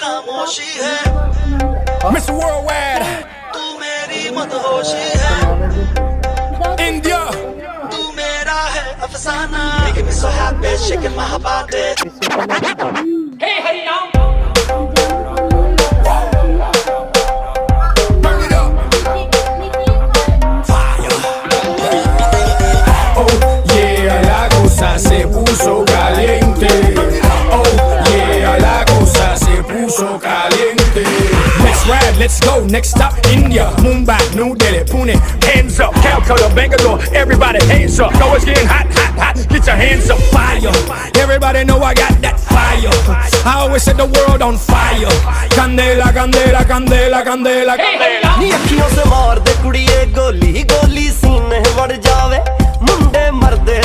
खामोशी है Mr. Worldwide, तू मेरी मदहोशी है India. तू मेरा है अफसाना Making me so happy shaking my body Burn it up. Fire. Oh yeah, la cosa se puso caliente. Oh yeah, la cosa se puso caliente. Let's ride, let's go. Next stop, India, Mumbai, New Delhi, Pune. Hands up, Calcutta, Bangalore. Everybody hands up. Know it's getting hot, hot, hot. Get your hands up, fire. Everybody know I got that fire. I always set the world on fire. Candela, candela, candela, candela, candela. नी अखियों से मार दे कुड़िए गोली गोली सीने वड़ जावे मुंडे मरदे